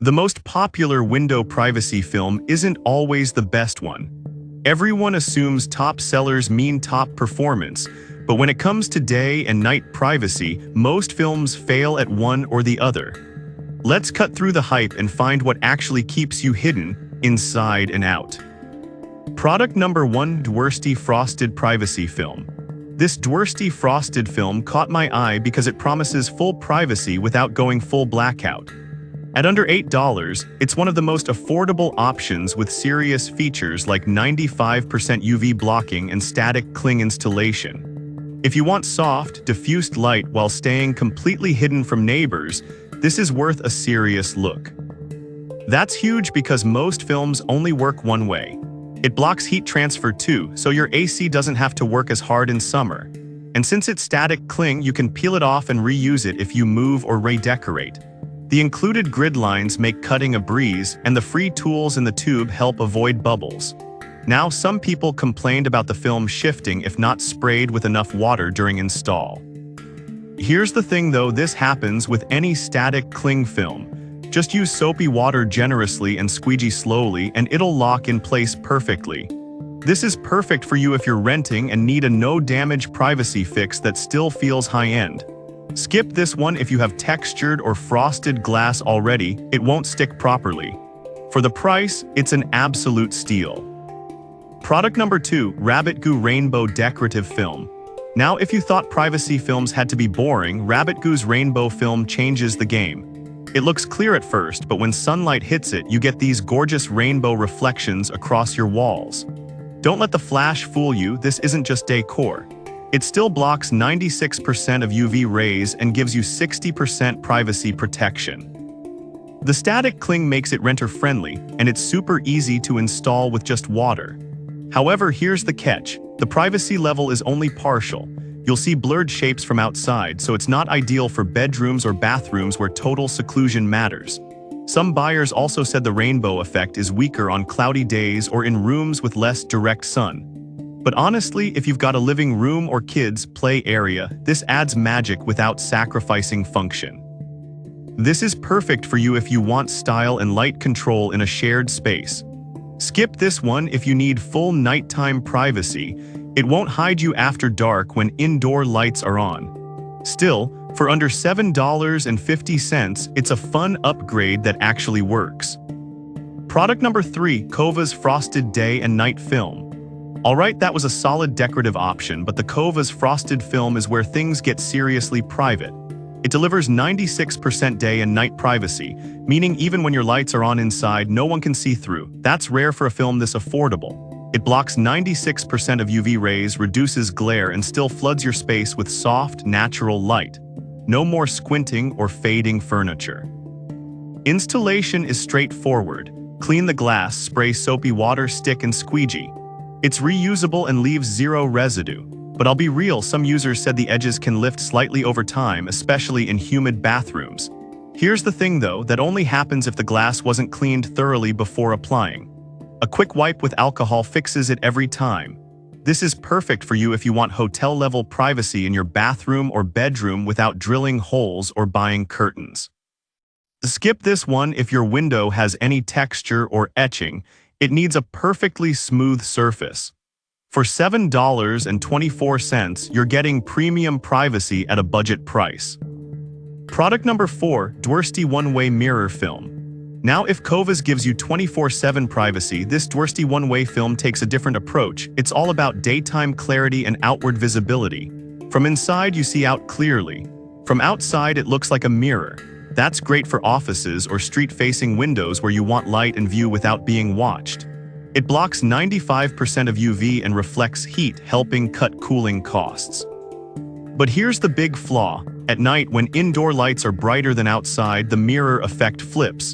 The most popular window privacy film isn't always the best one. Everyone assumes top sellers mean top performance, but when it comes to day and night privacy, most films fail at one or the other. Let's cut through the hype and find what actually keeps you hidden, inside and out. Product number 1: Dworsty Frosted Privacy Film. This Dworsty Frosted film caught my eye because it promises full privacy without going full blackout. At under $8, it's one of the most affordable options with serious features like 95% UV blocking and static cling installation. If you want soft, diffused light while staying completely hidden from neighbors, this is worth a serious look. That's huge because most films only work one way. It blocks heat transfer too, so your AC doesn't have to work as hard in summer. And since it's static cling, you can peel it off and reuse it if you move or redecorate. The included grid lines make cutting a breeze, and the free tools in the tube help avoid bubbles. Now, some people complained about the film shifting if not sprayed with enough water during install. Here's the thing though, this happens with any static cling film. Just use soapy water generously and squeegee slowly and it'll lock in place perfectly. This is perfect for you if you're renting and need a no-damage privacy fix that still feels high-end. Skip this one if you have textured or frosted glass already, it won't stick properly. For the price, it's an absolute steal. Product number 2: Rabbit Goo Rainbow Decorative Film. Now, if you thought privacy films had to be boring, Rabbit Goo's rainbow film changes the game. It looks clear at first, but when sunlight hits it, you get these gorgeous rainbow reflections across your walls. Don't let the flash fool you, this isn't just decor. It still blocks 96% of UV rays and gives you 60% privacy protection. The static cling makes it renter-friendly, and it's super easy to install with just water. However, here's the catch: the privacy level is only partial. You'll see blurred shapes from outside, so it's not ideal for bedrooms or bathrooms where total seclusion matters. Some buyers also said the rainbow effect is weaker on cloudy days or in rooms with less direct sun. But honestly, if you've got a living room or kids' play area, this adds magic without sacrificing function. This is perfect for you if you want style and light control in a shared space. Skip this one if you need full nighttime privacy. It won't hide you after dark when indoor lights are on. Still, for under $7.50, it's a fun upgrade that actually works. Product number 3: Kova's Frosted Day and Night Film. Alright, that was a solid decorative option, but the Kova's Frosted Film is where things get seriously private. It delivers 96% day and night privacy, meaning even when your lights are on inside, no one can see through. That's rare for a film this affordable. It blocks 96% of UV rays, reduces glare, and still floods your space with soft, natural light. No more squinting or fading furniture. Installation is straightforward. Clean the glass, spray soapy water, stick, and squeegee. It's reusable and leaves zero residue. But I'll be real, some users said the edges can lift slightly over time, especially in humid bathrooms. Here's the thing though, that only happens if the glass wasn't cleaned thoroughly before applying. A quick wipe with alcohol fixes it every time. This is perfect for you if you want hotel-level privacy in your bathroom or bedroom without drilling holes or buying curtains. Skip this one if your window has any texture or etching. It needs a perfectly smooth surface. For $7.24, you're getting premium privacy at a budget price. Product number 4: Dworsty One-Way Mirror Film. Now, if Kova's gives you 24/7 privacy, this Dworsty One-Way Film takes a different approach. It's all about daytime clarity and outward visibility. From inside, you see out clearly. From outside, it looks like a mirror. That's great for offices or street-facing windows where you want light and view without being watched. It blocks 95% of UV and reflects heat, helping cut cooling costs. But here's the big flaw. At night, when indoor lights are brighter than outside, the mirror effect flips.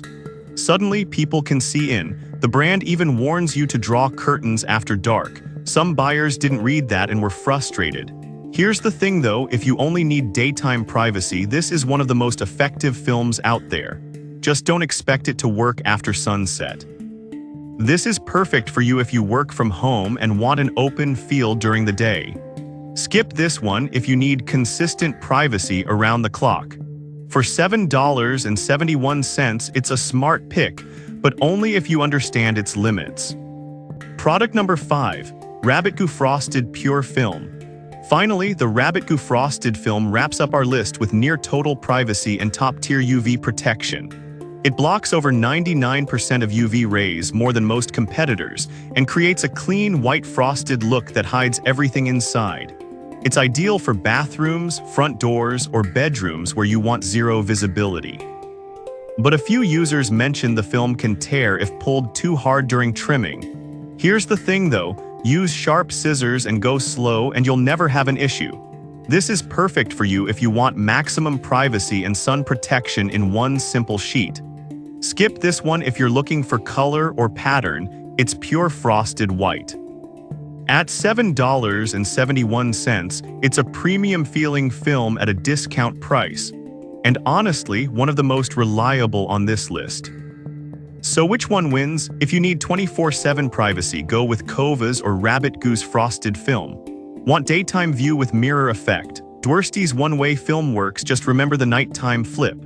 Suddenly, people can see in. The brand even warns you to draw curtains after dark. Some buyers didn't read that and were frustrated. Here's the thing though, if you only need daytime privacy, this is one of the most effective films out there. Just don't expect it to work after sunset. This is perfect for you if you work from home and want an open feel during the day. Skip this one if you need consistent privacy around the clock. For $7.71, it's a smart pick, but only if you understand its limits. Product number 5. Rabbit Goo Frosted Pure Film. Finally, the Rabbit Goo Frosted Film wraps up our list with near-total privacy and top-tier UV protection. It blocks over 99% of UV rays, more than most competitors, and creates a clean, white frosted look that hides everything inside. It's ideal for bathrooms, front doors, or bedrooms where you want zero visibility. But a few users mention the film can tear if pulled too hard during trimming. Here's the thing though, use sharp scissors and go slow and you'll never have an issue. This is perfect for you if you want maximum privacy and sun protection in one simple sheet. Skip this one if you're looking for color or pattern, it's pure frosted white. At $7.71, it's a premium-feeling film at a discount price, and honestly, one of the most reliable on this list. So which one wins? If you need 24/7 privacy, go with Kova's or Rabbit Goo's Frosted Film. Want daytime view with mirror effect? Dwersty's one-way film works, just remember the nighttime flip.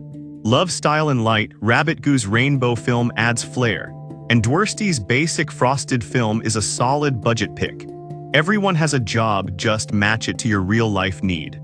Love style and light, Rabbit Goo's Rainbow Film adds flair. And Dwersty's basic frosted film is a solid budget pick. Everyone has a job, just match it to your real-life need.